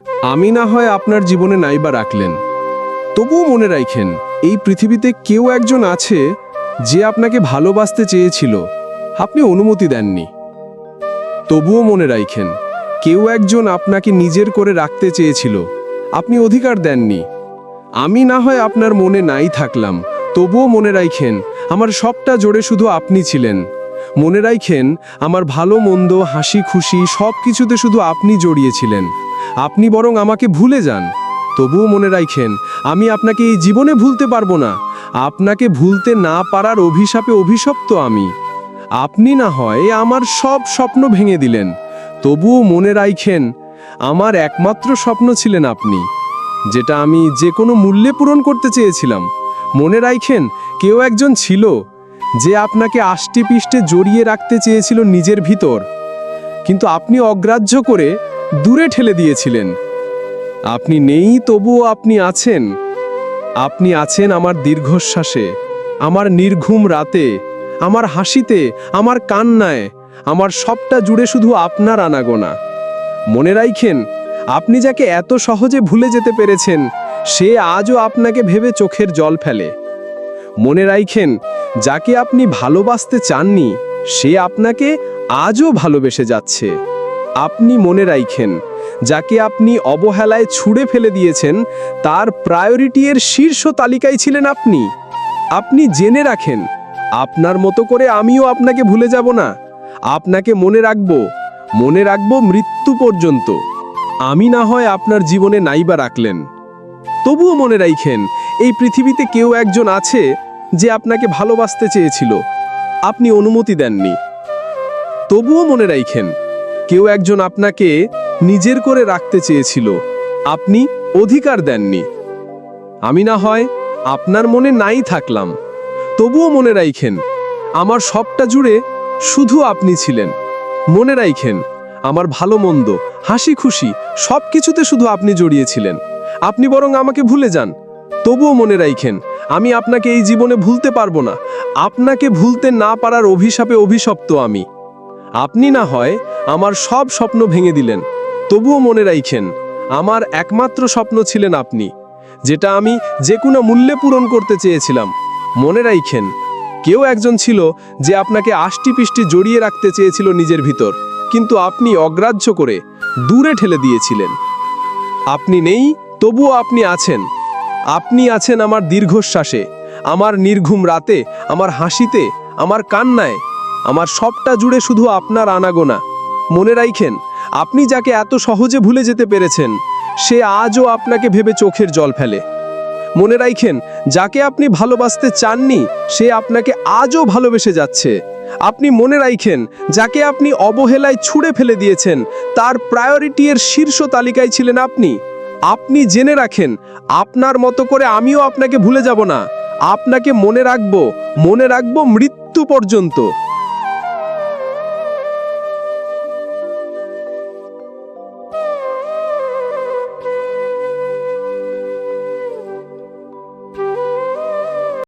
আমি না হয় আপনার জীবনে নাইবা রাখলেন, তবুও মনে রাখেন এই পৃথিবীতে কেউ একজন আছে যে আপনাকে ভালোবাসতে চেয়েছিল, আপনি অনুমতি দেননি। তবুও মনে রাখেন কেউ একজন আপনাকে নিজের করে রাখতে চেয়েছিল, আপনি অধিকার দেননি। আমি না হয় আপনার মনে নাই থাকলাম, তবুও মনে রাখেন আমার সবটা জোরে শুধু আপনি ছিলেন। মনে রাখেন আমার ভালো মন্দ হাসি খুশি সব কিছুতে শুধু আপনি জড়িয়েছিলেন। আপনি বরং আমাকে ভুলে যান, তবুও মনে রাখেন আমি আপনাকে এই জীবনে ভুলতে পারবো না। আপনাকে ভুলতে না পারার অভিশাপে অভিশপ্ত আমি। আপনি না হয় আমার সব স্বপ্ন ভেঙে দিলেন, তবুও মনে রাখেন আমার একমাত্র স্বপ্ন ছিলেন আপনি, যেটা আমি যে কোনো মূল্যে পূরণ করতে চেয়েছিলাম। মনে রাখেন কেউ একজন ছিল যে আপনাকে আষ্টে পিষ্টে জড়িয়ে রাখতে চেয়েছিল নিজের ভিতর, কিন্তু আপনি অগ্রাহ্য করে দূরে ঠেলে দিয়েছিলেন। আপনি নেই, তবুও আপনি আছেন। আপনি আছেন আমার দীর্ঘশ্বাসে, আমার নির্ঘুম রাতে, আমার হাসিতে, আমার কান্নায়, আমার সবটা জুড়ে শুধু আপনার আনাগোনা। মনে রাখেন আপনি যাকে এত সহজে ভুলে যেতে পেরেছেন, সে আজও আপনাকে ভেবে চোখের জল ফেলে। মনে রাখেন যাকে আপনি ভালোবাসতে চাননি, সে আপনাকে আজও ভালোবেসে যাচ্ছে। আপনি মনে রাখেন যাকে আপনি অবহেলায় ছুঁড়ে ফেলে দিয়েছেন, তার প্রায়োরিটি এর শীর্ষ তালিকায় ছিলেন আপনি। আপনি জেনে রাখেন আপনার মতো করে আমিও আপনাকে ভুলে যাব না। আপনাকে মনে রাখবো মৃত্যু পর্যন্ত। আমি না হয় আপনার জীবনে নাইবা রাখলেন, তবুও মনে রাখেন এই পৃথিবীতে কেউ একজন আছে যে আপনাকে ভালোবাসতে চেয়েছিল, আপনি অনুমতি দেননি। তবুও মনে রাখেন কেউ একজন আপনাকে নিজের করে রাখতে চেয়েছিল, আপনি অধিকার দেননি। আমি না হয় আপনার মনে নাই থাকলাম, তবুও মনে রাখেন আমার সবটা জুড়ে শুধু আপনি ছিলেন। মনে রাখেন আমার ভালো মন্দ হাসি খুশি সব কিছুতে শুধু আপনি জড়িয়েছিলেন। আপনি বরং আমাকে ভুলে যান, তবুও মনে রাখেন আমি আপনাকে এই জীবনে ভুলতে পারবো না। আপনাকে ভুলতে না পারার অভিশাপে অভিশপ্ত আমি। আপনি না হয় আমার সব স্বপ্ন ভেঙে দিলেন, তবুও মনে রাখেন আমার একমাত্র স্বপ্ন ছিলেন আপনি, যেটা আমি যে কোনো মূল্যে পূরণ করতে চেয়েছিলাম। মনে রাখেন কেউ একজন ছিল যে আপনাকে আষ্টি পিষ্টি জড়িয়ে রাখতে চেয়েছিল নিজের ভিতর, কিন্তু আপনি অগ্রাহ্য করে দূরে ঠেলে দিয়েছিলেন। আপনি নেই, তবুও আপনি আছেন। আপনি আছেন আমার দীর্ঘশ্বাসে, আমার নির্ঘুম রাতে, আমার হাসিতে, আমার কান্নায়, আমার সবটা জুড়ে শুধু আপনার আনাগোনা। মনে রাখেন আপনি যাকে এত সহজে ভুলে যেতে পেরেছেন, সে আজও আপনাকে ভেবে চোখের জল ফেলে। মনে রাখেন যাকে আপনি ভালোবাসতে চাননি, সে আপনাকে আজও ভালোবেসে যাচ্ছে। আপনি মনে রাখেন যাকে আপনি অবহেলায় ছুঁড়ে ফেলে দিয়েছেন, তার প্রায়োরিটি এর শীর্ষ তালিকায় ছিলেন আপনি। আপনি জেনে রাখেন আপনার মতো করে আমিও আপনাকে ভুলে যাব না। আপনাকে মনে রাখবো মৃত্যু পর্যন্ত।